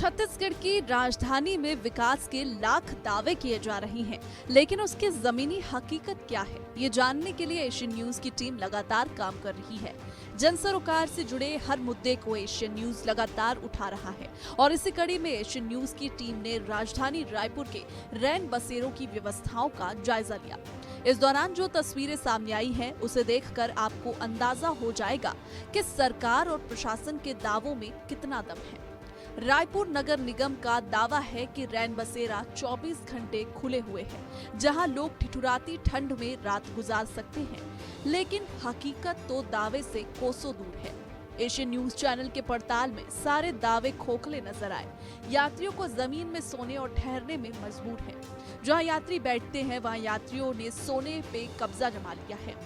छत्तीसगढ़ की राजधानी में विकास के लाख दावे किए जा रहे हैं, लेकिन उसकी जमीनी हकीकत क्या है, ये जानने के लिए एशियन न्यूज की टीम लगातार काम कर रही है। जन सरोकार से जुड़े हर मुद्दे को एशियन न्यूज लगातार उठा रहा है और इसी कड़ी में एशियन न्यूज की टीम ने राजधानी रायपुर के रैन बसेरों की व्यवस्थाओं का जायजा लिया। इस दौरान जो तस्वीरें सामने आई हैं, उसे देखकर आपको अंदाजा हो जाएगा कि सरकार और प्रशासन के दावों में कितना दम है। रायपुर नगर निगम का दावा है कि रैन बसेरा 24 घंटे खुले हुए हैं, जहां लोग ठिठुराती ठंड में रात गुजार सकते हैं, लेकिन हकीकत तो दावे से कोसों दूर है। एशियन न्यूज चैनल के पड़ताल में सारे दावे खोखले नजर आए। यात्रियों को जमीन में सोने और ठहरने में मजबूर है। जहां यात्री बैठते हैं, वहां यात्रियों ने सोने पे कब्जा जमा लिया है।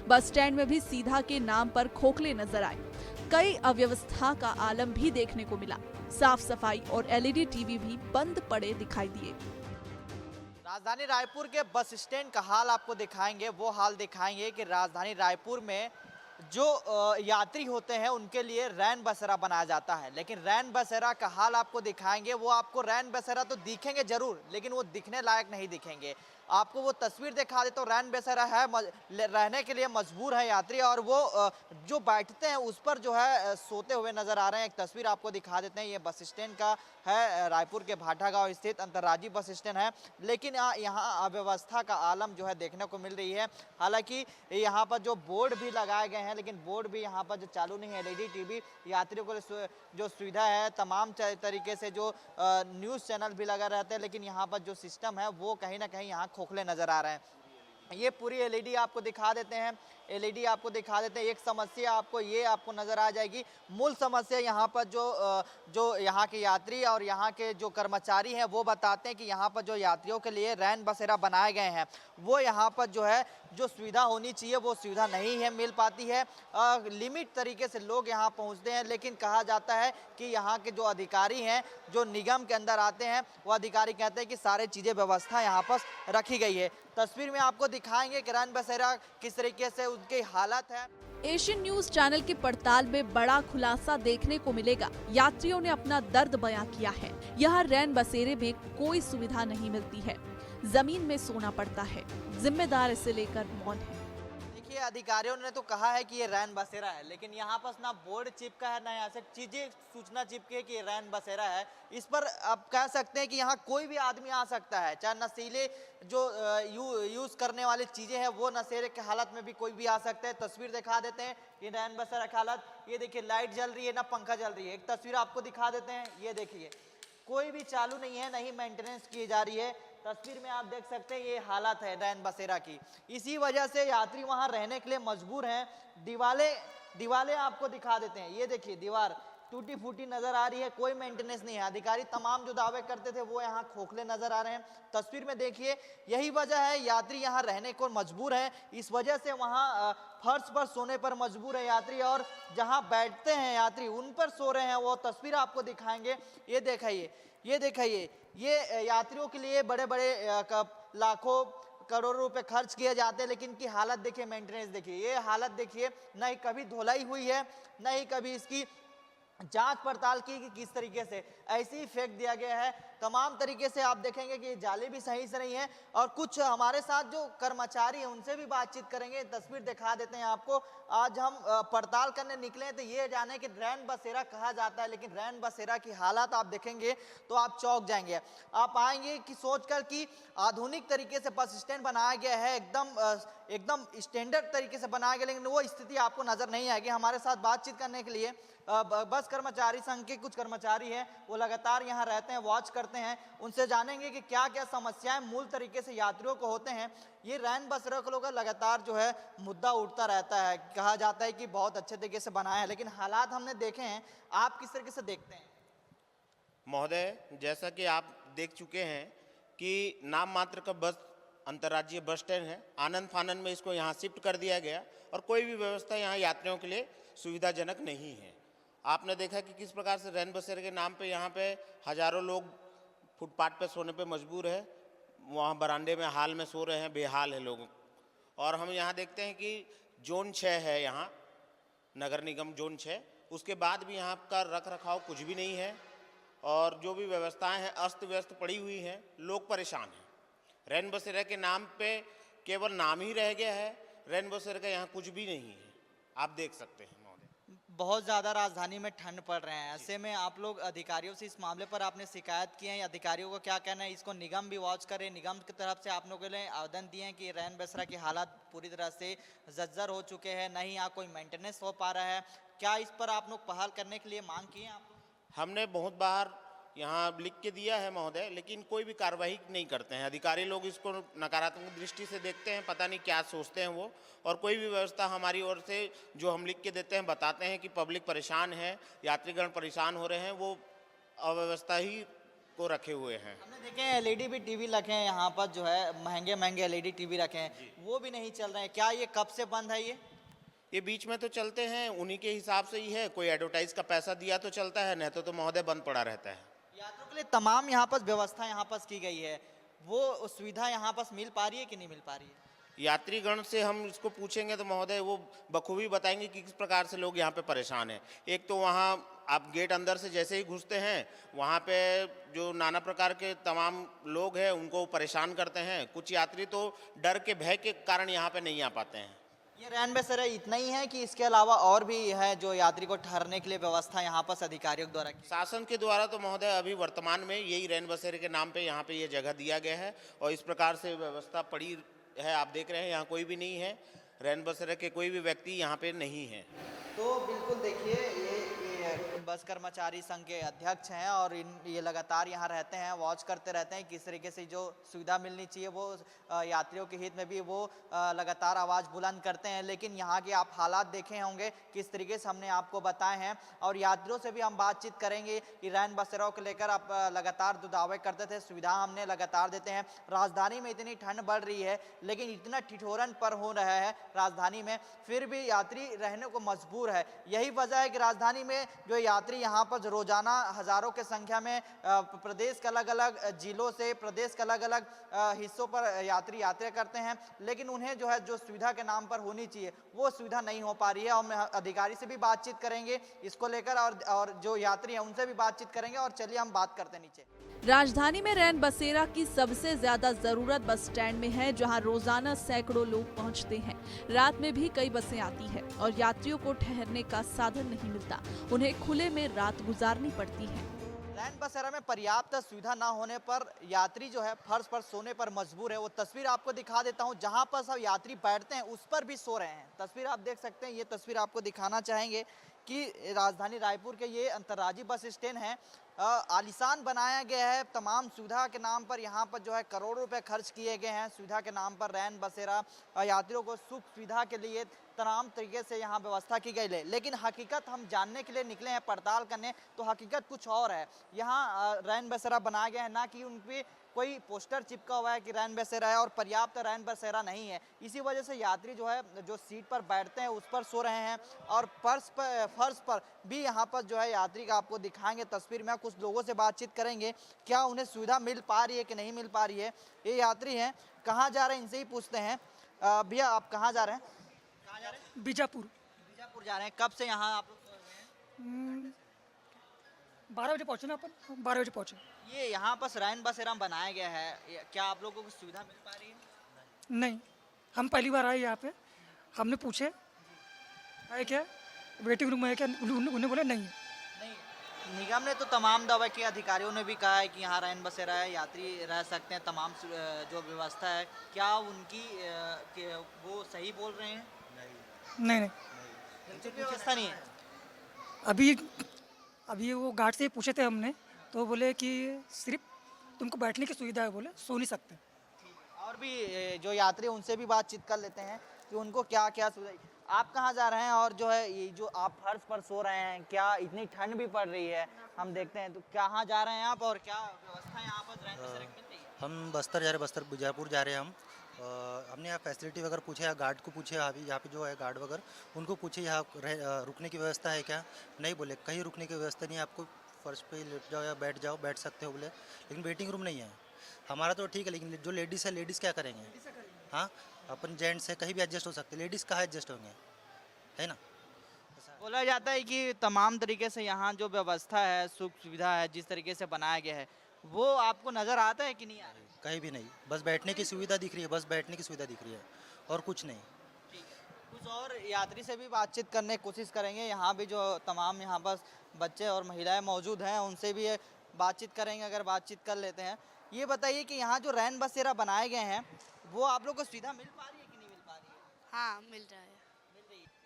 बस स्टैंड में भी सीधा के नाम पर खोखले नजर आए। कई अव्यवस्था का आलम भी देखने को मिला। साफ सफाई और एलईडी टीवी भी बंद पड़े दिखाई दिए। राजधानी रायपुर के बस स्टैंड का हाल आपको दिखाएंगे। वो हाल दिखाएंगे कि राजधानी रायपुर में जो यात्री होते हैं उनके लिए रैन बसेरा बनाया जाता है, लेकिन रैन बसेरा का हाल आपको दिखाएंगे। वो आपको रैन बसेरा तो दिखेंगे जरूर, लेकिन वो दिखने लायक नहीं दिखेंगे। आपको वो तस्वीर दिखा दे तो रैन बसेरा है, रहने के लिए मजबूर है यात्री, और वो जो बैठते हैं उस पर जो है सोते हुए नजर आ रहे हैं। एक तस्वीर आपको दिखा देते हैं। ये बस स्टैंड का है, रायपुर के भाटागांव स्थित अंतर्राज्यीय बस स्टैंड है, लेकिन यहाँ अव्यवस्था का आलम जो है देखने को मिल रही है। हालांकि यहाँ पर जो बोर्ड भी लगाए गए हैं, लेकिन बोर्ड भी यहाँ पर जो चालू नहीं है। एलईडी टीवी यात्रियों को जो सुविधा है, तमाम तरीके से जो न्यूज़ चैनल भी लगा रहते हैं, लेकिन यहाँ पर जो सिस्टम है वो कहीं ना कहीं यहाँ खोखले नजर आ रहे हैं। ये पूरी एलईडी आपको दिखा देते हैं। एलईडी आपको दिखा देते हैं। एक समस्या आपको नजर आ जाएगी। मूल समस्या यहाँ पर जो यहाँ के यात्री और यहाँ के जो कर्मचारी हैं वो बताते हैं कि यहाँ पर जो यात्रियों के लिए रैन बसेरा बनाए गए हैं, वो यहाँ पर जो है जो सुविधा होनी चाहिए वो सुविधा नहीं है, मिल पाती है। लिमिट तरीके से लोग यहाँ पहुँचते हैं, लेकिन कहा जाता है कि यहाँ के जो अधिकारी हैं, जो निगम के अंदर आते हैं, वो अधिकारी कहते हैं कि सारी चीज़ें व्यवस्था यहाँ पर रखी गई है। तस्वीर में आपको दिखाएंगे कि रैन बसेरा किस तरीके से उनकी हालत है। एशियन न्यूज चैनल के पड़ताल में बड़ा खुलासा देखने को मिलेगा। यात्रियों ने अपना दर्द बयां किया है। यहाँ रैन बसेरे में कोई सुविधा नहीं मिलती है, जमीन में सोना पड़ता है। जिम्मेदार इसे लेकर मौन है। देखिए, अधिकारियों ने तो कहा है कि ये रैन बसेरा है, लेकिन यहाँ पर ना बोर्ड चिपका है, ना यहाँ से चीजें सूचना चिपकी है कि ये रैन बसेरा है। इस पर आप कह सकते हैं कि यहाँ कोई भी आदमी आ सकता है, चाहे नशीले जो यूज करने वाली चीजें हैं वो नशेरे के हालत में भी कोई भी आ सकता है। तस्वीर दिखा देते हैं ये रैन बसेरा की हालत। ये देखिए, लाइट जल रही है, ना पंखा जल रही है। एक तस्वीर आपको दिखा देते हैं। ये देखिए, कोई भी चालू नहीं है, नहीं मेंटेनेंस की जा रही है। तस्वीर में आप देख सकते हैं ये हालत है रैन बसेरा की। इसी वजह से यात्री वहां रहने के लिए मजबूर हैं। दीवारें आपको दिखा देते हैं। ये देखिए, दीवार टूटी फूटी नजर आ रही है, कोई मेंटेनेंस नहीं है। अधिकारी तमाम जो दावे करते थे वो यहाँ खोखले नजर आ रहे हैं। तस्वीर में देखिए, यही वजह है यात्री यहाँ रहने को मजबूर है। इस वजह से वहाँ फर्श पर सोने पर मजबूर है यात्री, और जहाँ बैठते हैं यात्री उन पर सो रहे हैं। वो तस्वीर आपको दिखाएंगे। ये देखिए, ये यात्रियों के लिए बड़े बड़े लाखों करोड़ों रुपए खर्च किए जाते हैं, लेकिन इनकी हालत देखिए, मेंटेनेंस देखिए। ये हालत देखिए, ना ही कभी धुलाई हुई है, ना ही कभी इसकी जांच पड़ताल की कि किस तरीके से ऐसे ही फेंक दिया गया है। तमाम तरीके से आप देखेंगे कि जाली भी सही से नहीं है। और कुछ हमारे साथ जो कर्मचारी हैं उनसे भी बातचीत करेंगे। तस्वीर दिखा देते हैं आपको। आज हम पड़ताल करने निकले तो ये जाने कि रैन बसेरा कहा जाता है, लेकिन रैन बसेरा की हालत आप देखेंगे तो आप चौंक जाएंगे। आप आएंगे कि सोचकर कि आधुनिक तरीके से बस स्टैंड बनाया गया है, एकदम स्टैंडर्ड तरीके से बनाया गया, लेकिन वो स्थिति आपको नजर नहीं आएगी। हमारे साथ बातचीत करने के लिए बस कर्मचारी संघ के कुछ कर्मचारी हैं, वो लगातार यहाँ रहते हैं, वॉच करते हैं। उनसे जानेंगे कि क्या क्या समस्याएं मूल तरीके से यात्रियों को होते हैं। ये रैन बसेरा को लोग लगातार जो है मुद्दा उठता रहता है। कहा जाता है कि बहुत अच्छे तरीके से बनाया है, लेकिन हालात हमने देखे हैं। आप किस तरीके से देखते हैं? महोदय, जैसा कि आप देख चुके हैं कि नाम मात्र का बस अंतर्राज्यीय बस स्टैंड है। आनंद फानन में इसको यहाँ शिफ्ट कर दिया गया और कोई भी व्यवस्था यहाँ यात्रियों के लिए सुविधाजनक नहीं है। आपने देखा कि किस प्रकार से रैन बसेरे के नाम पे यहाँ पे हजारों लोग फुटपाथ पे सोने पे मजबूर है। वहाँ बरामदे में हाल में सो रहे हैं, बेहाल है लोग। और हम यहाँ देखते हैं कि जोन 6 है यहाँ, नगर निगम जोन 6, उसके बाद भी यहाँ का रख रखाव कुछ भी नहीं है और जो भी व्यवस्थाएं हैं अस्त व्यस्त पड़ी हुई हैं, लोग परेशान हैं। रैन बसेरा के नाम पे केवल नाम ही रह गया है, रैन बसेरा का यहाँ कुछ भी नहीं है, आप देख सकते हैं महोदय। बहुत ज़्यादा राजधानी में ठंड पड़ रहे हैं, ऐसे में आप लोग अधिकारियों से इस मामले पर आपने शिकायत की है, अधिकारियों को क्या कहना है, इसको निगम भी वॉच करे, निगम की तरफ से आप लोगों के लिए आवेदन दिए हैं कि रैन बसेरा की हालात पूरी तरह से जर्जर हो चुके हैं, नहीं यहाँ कोई मेंटेनेंस हो पा रहा है, क्या इस पर आप लोग पहल करने के लिए मांग की है आप लोग? हमने बहुत बार यहाँ लिख के दिया है महोदय, लेकिन कोई भी कार्रवाई नहीं करते हैं। अधिकारी लोग इसको नकारात्मक दृष्टि से देखते हैं, पता नहीं क्या सोचते हैं वो, और कोई भी व्यवस्था हमारी ओर से जो हम लिख के देते हैं, बताते हैं कि पब्लिक परेशान है, यात्रीगण परेशान हो रहे हैं, वो अव्यवस्था ही को रखे हुए हैं। हमने देखे हैं एलईडी भी टीवी रखे हैं यहाँ पर, जो है महंगे महंगे एलईडी टीवी रखे हैं, वो भी नहीं चल रहे हैं, क्या ये कब से बंद है ये बीच में तो चलते हैं, उन्हीं के हिसाब से ही है, कोई एडवर्टाइज का पैसा दिया तो चलता है, नहीं तो महोदय बंद पड़ा रहता है। यात्रियों के लिए तमाम यहाँ पर व्यवस्था यहाँ पर की गई है, वो सुविधा यहाँ पर मिल पा रही है कि नहीं मिल पा रही है? यात्रीगण से हम इसको पूछेंगे तो महोदय वो बखूबी बताएंगे कि किस प्रकार से लोग यहाँ पे परेशान हैं। एक तो वहाँ आप गेट अंदर से जैसे ही घुसते हैं, वहाँ पे जो नाना प्रकार के तमाम लोग हैं उनको परेशान करते हैं। कुछ यात्री तो डर के भय के कारण यहाँ पे नहीं आ पाते हैं। ये रैन बसेरा इतना ही है कि इसके अलावा और भी है जो यात्री को ठहरने के लिए व्यवस्था यहाँ पर अधिकारियों द्वारा की? शासन के द्वारा तो महोदय अभी वर्तमान में यही रैन बसेरे के नाम पे यहाँ पे ये जगह दिया गया है और इस प्रकार से व्यवस्था पड़ी है। आप देख रहे हैं यहाँ कोई भी नहीं है, रैन बसेरे के कोई भी व्यक्ति यहाँ पे नहीं है। तो बिल्कुल देखिए ये बस कर्मचारी संघ के अध्यक्ष हैं और ये लगातार यहाँ रहते हैं, वॉच करते रहते हैं किस तरीके से जो सुविधा मिलनी चाहिए वो यात्रियों के हित में भी वो लगातार आवाज़ बुलंद करते हैं। लेकिन यहाँ के आप हालात देखे होंगे किस तरीके से हमने आपको बताए हैं और यात्रियों से भी हम बातचीत करेंगे कि रैन बसेराओं को लेकर आप लगातार दावे करते थे, सुविधा हमने लगातार देते हैं। राजधानी में इतनी ठंड बढ़ रही है लेकिन इतना ठिठुरन पर हो रहा है राजधानी में, फिर भी यात्री रहने को मजबूर है। यही वजह है कि राजधानी में जो यात्री यहाँ पर रोजाना हजारों के संख्या में प्रदेश के अलग अलग जिलों से, प्रदेश के अलग अलग हिस्सों पर यात्री यात्रा करते हैं, लेकिन उन्हें जो है जो सुविधा के नाम पर होनी चाहिए वो सुविधा नहीं हो पा रही है। और हम अधिकारी से भी बातचीत करेंगे इसको लेकर और जो यात्री हैं उनसे भी बातचीत करेंगे। और चलिए हम बात करते हैं नीचे। राजधानी में रैन बसेरा की सबसे ज्यादा जरूरत बस स्टैंड में है, जहां रोजाना सैकड़ों लोग पहुंचते हैं। रात में भी कई बसें आती है और यात्रियों को ठहरने का साधन नहीं मिलता, उन्हें खुले में रात गुजारनी पड़ती है। रैन बसेरा में पर्याप्त सुविधा ना होने पर यात्री जो है फर्श पर सोने पर मजबूर है। वो तस्वीर आपको दिखा देता हूं, जहां पर सब यात्री बैठते हैं उस पर भी सो रहे हैं। तस्वीर आप देख सकते हैं, ये तस्वीर आपको दिखाना चाहेंगे कि राजधानी रायपुर के ये अंतर्राज्यीय बस स्टैंड है, आलीशान बनाया गया है। तमाम सुविधा के नाम पर यहाँ पर जो है करोड़ों रुपए खर्च किए गए हैं सुविधा के नाम पर। रैन बसेरा यात्रियों को सुख सुविधा के लिए तमाम तरीके से यहाँ व्यवस्था की गई है, लेकिन हकीकत हम जानने के लिए निकले हैं, पड़ताल करने, तो हकीकत कुछ और है। यहाँ रैन बसेरा बनाया गया है, ना कि उन पर कोई पोस्टर चिपका हुआ है कि रैन बसेरा है और पर्याप्त रैन बसेरा नहीं है। इसी वजह से यात्री जो है जो सीट पर बैठते हैं उस पर सो रहे हैं और फर्श पर भी यहाँ पर जो है यात्री का आपको दिखाएंगे तस्वीर में। कुछ लोगों से बातचीत करेंगे क्या उन्हें सुविधा मिल पा रही है कि नहीं मिल पा रही है। ये यात्री हैं, कहाँ जा रहे हैं इनसे ही पूछते हैं। भैया आप कहाँ जा रहे हैं? कहाँ जा रहे हैं? बीजापुर। बीजापुर जा रहे हैं। कब से यहाँ आप लोग सो रहे हैं? 12 बजे पहुँचे ना अपन, 12 बजे पहुँचे। ये यहाँ पर रैन बसेरा बनाया गया है, क्या आप लोगों को सुविधा मिल पा रही है? नहीं, हम पहली बार आए यहाँ पे, हमने पूछे है क्या वेटिंग रूम है क्या, उन्हें बोले नहीं। नहीं, निगम ने तो तमाम दावे किए, अधिकारियों ने भी कहा है कि यहाँ रैन बसेरा है, यात्री रह सकते हैं, तमाम जो व्यवस्था है, क्या उनकी वो सही बोल रहे हैं? नहीं। बिल्कुल व्यवस्था नहीं है। अभी वो गार्ड से पूछे थे हमने, तो बोले कि सिर्फ तुमको बैठने की सुविधा है, बोले सो नहीं सकते। और भी जो यात्री उनसे भी बातचीत कर लेते हैं कि उनको क्या क्या सुविधा। आप कहाँ जा रहे हैं और जो है ये जो आप फर्श पर सो रहे हैं, क्या इतनी ठंड भी पड़ रही है हम देखते हैं, तो कहाँ जा रहे हैं आप और क्या व्यवस्था यहाँ पर रैन बसेरा की मिल रही है? हम बस्तर जा रहे हैं, बस्तर बीजापुर जा रहे हैं हम। हमने यहाँ फैसिलिटी वगैरह पूछे, यहाँ गार्ड को पूछे, अभी यहाँ पे जो है गार्ड वगैरह उनको पूछे यहाँ रुकने की व्यवस्था है क्या, नहीं बोले कहीं रुकने की व्यवस्था नहीं है, आपको फर्श पे लेट जाओ या बैठ सकते हो बोले, लेकिन वेटिंग रूम नहीं है। हमारा तो ठीक है, लेकिन जो लेडीज़ है, लेडीज़ क्या करेंगे? हाँ, अपन जेंट्स है, कहीं भी एडजस्ट हो सकते, लेडीज़ कहाँ एडजस्ट होंगे, है ना? बोला जाता है कि तमाम तरीके से यहाँ जो व्यवस्था है, सुख सुविधा है, जिस तरीके से बनाया गया है, वो आपको नज़र आता है कि नहीं आ रहा है? कहीं भी नहीं, बस बैठने की सुविधा दिख रही है, बस बैठने की सुविधा दिख रही है और कुछ नहीं। कुछ और यात्री से भी बातचीत करने की कोशिश करेंगे। यहाँ भी जो तमाम यहाँ पर बच्चे और महिलाएं मौजूद हैं, उनसे भी ये बातचीत करेंगे, अगर बातचीत कर लेते हैं। ये बताइए कि यहाँ जो रैन बसेरा बनाए गए हैं, वो आप लोग को सुविधा मिल पा रही है कि नहीं मिल पा रही है? हाँ, मिल रहा है।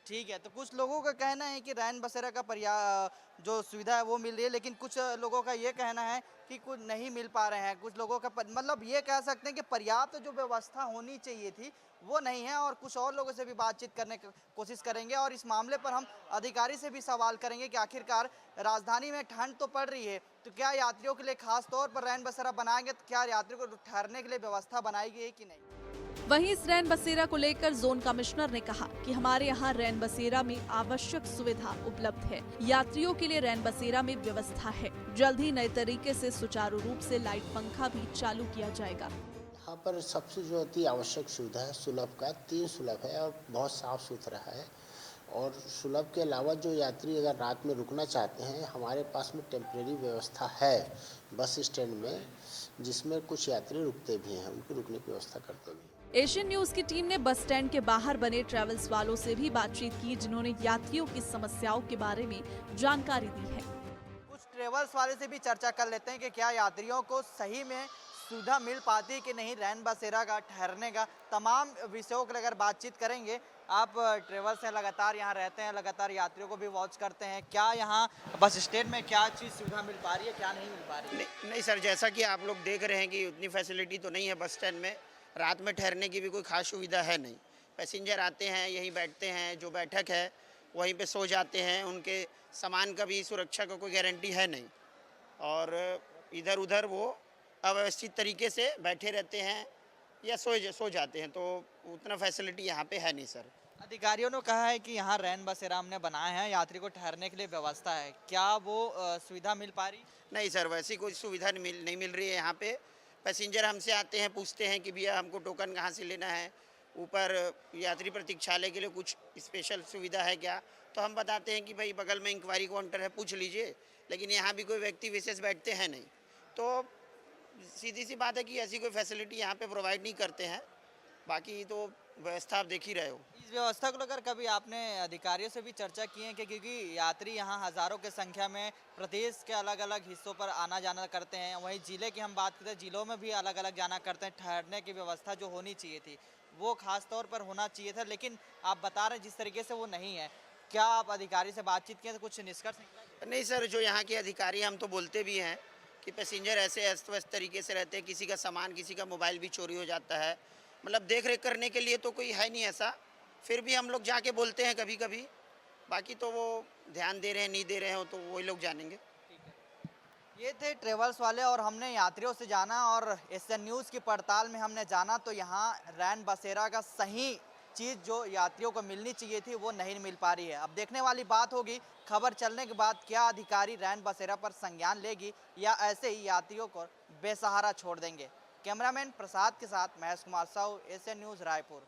ठीक है, तो कुछ लोगों का कहना है कि रैन बसेरा का जो सुविधा है वो मिल रही है, लेकिन कुछ लोगों का ये कहना है कि कुछ नहीं मिल पा रहे हैं। कुछ लोगों का मतलब ये कह सकते हैं कि पर्याप्त जो व्यवस्था होनी चाहिए थी वो नहीं है। और कुछ और लोगों से भी बातचीत करने की कोशिश करेंगे और इस मामले पर हम अधिकारी से भी सवाल करेंगे कि आखिरकार राजधानी में ठंड तो पड़ रही है, तो क्या यात्रियों के लिए खास तौर पर रैन बसेरा बनाएंगे, तो क्या यात्रियों को ठहरने के लिए व्यवस्था बनाई गई है कि नहीं। वहीं इस रैन बसेरा को लेकर जोन कमिश्नर ने कहा कि हमारे यहाँ रैन बसेरा में आवश्यक सुविधा उपलब्ध है, यात्रियों के लिए रैन बसेरा में व्यवस्था है। जल्द ही नए तरीके से सुचारू रूप से लाइट पंखा भी चालू किया जाएगा। यहाँ पर सबसे जो अति आवश्यक सुविधा है सुलभ का 3 सुलभ है और बहुत साफ सुथरा है। और सुलभ के अलावा जो यात्री अगर रात में रुकना चाहते हैं, हमारे पास में टेम्परेरी व्यवस्था है बस स्टैंड में, जिसमें कुछ यात्री रुकते भी हैं, उनकी रुकने की व्यवस्था करते भी हैं। एशियन न्यूज की टीम ने बस स्टैंड के बाहर बने ट्रेवल्स वालों से भी बातचीत की, जिन्होंने यात्रियों की समस्याओं के बारे में जानकारी दी है। कुछ ट्रेवल्स वाले से भी चर्चा कर लेते हैं कि क्या यात्रियों को सही में सुविधा मिल पाती है कि नहीं रैन बसेरा का ठहरने का। तमाम विषयों को लेकर बातचीत करेंगे। आप ट्रेवल से लगातार यहाँ रहते हैं, लगातार यात्रियों को भी वॉच करते हैं, क्या यहाँ बस स्टैंड में क्या चीज़ सुविधा मिल पा रही है, क्या नहीं मिल पा रही है? नहीं सर, जैसा कि आप लोग देख रहे हैं कि उतनी फैसिलिटी तो नहीं है बस स्टैंड में। रात में ठहरने की भी कोई खास सुविधा है नहीं। पैसेंजर आते हैं, यहीं बैठते हैं, जो बैठक है वहीं पे सो जाते हैं, उनके सामान का भी सुरक्षा का कोई गारंटी है नहीं। और इधर उधर वो अव्यवस्थित तरीके से बैठे रहते हैं या सो जाते हैं, तो उतना फैसिलिटी यहाँ पे है नहीं सर। अधिकारियों ने कहा है कि यहाँ रैन बसेरा हमने बनाए हैं, यात्री को ठहरने के लिए व्यवस्था है, क्या वो सुविधा मिल पा रही? नहीं सर, वैसी कोई सुविधा नहीं मिल रही है यहाँ पे। पैसेंजर हमसे आते हैं, पूछते हैं कि भैया हमको टोकन कहाँ से लेना है, ऊपर यात्री प्रतीक्षालय के लिए कुछ स्पेशल सुविधा है क्या, तो हम बताते हैं कि भाई बगल में इंक्वायरी काउंटर है, पूछ लीजिए। लेकिन यहाँ भी कोई व्यक्ति विशेष बैठते हैं नहीं, तो सीधी सी बात है कि ऐसी कोई फैसिलिटी यहाँ पे प्रोवाइड नहीं करते हैं। बाकी तो व्यवस्था आप देख ही रहे हो। इस व्यवस्था को लेकर कभी आपने अधिकारियों से भी चर्चा की है कि क्योंकि यात्री यहाँ हज़ारों की संख्या में प्रदेश के अलग अलग हिस्सों पर आना जाना करते हैं, वहीं ज़िले की हम बात करते हैं, ज़िलों में भी अलग अलग जाना करते हैं, ठहरने की व्यवस्था जो होनी चाहिए थी वो खास तौर पर होना चाहिए था, लेकिन आप बता रहे हैं जिस तरीके से वो नहीं है। क्या आप अधिकारी से बातचीत किए तो कुछ निष्कर्ष निकला? नहीं सर, जो यहाँ के अधिकारी हम तो बोलते भी हैं कि पैसेंजर ऐसे अस्त व्यस्त तरीके से रहते हैं, किसी का सामान, किसी का मोबाइल भी चोरी हो जाता है। मतलब देख रेख करने के लिए तो कोई है नहीं ऐसा, फिर भी हम लोग जाके बोलते हैं कभी कभी। बाकी तो वो ध्यान दे रहे हैं नहीं दे रहे हो तो वही लोग जानेंगे। ये थे ट्रेवल्स वाले और हमने यात्रियों से जाना और एशियन न्यूज़ की पड़ताल में हमने जाना तो यहाँ रैन बसेरा का सही चीज़ जो यात्रियों को मिलनी चाहिए थी वो नहीं मिल पा रही है। अब देखने वाली बात होगी खबर चलने के बाद क्या अधिकारी रैन बसेरा पर संज्ञान लेगी या ऐसे ही यात्रियों को बेसहारा छोड़ देंगे। कैमरामैन प्रसाद के साथ महेश कुमार साहू, एशियन न्यूज़ रायपुर।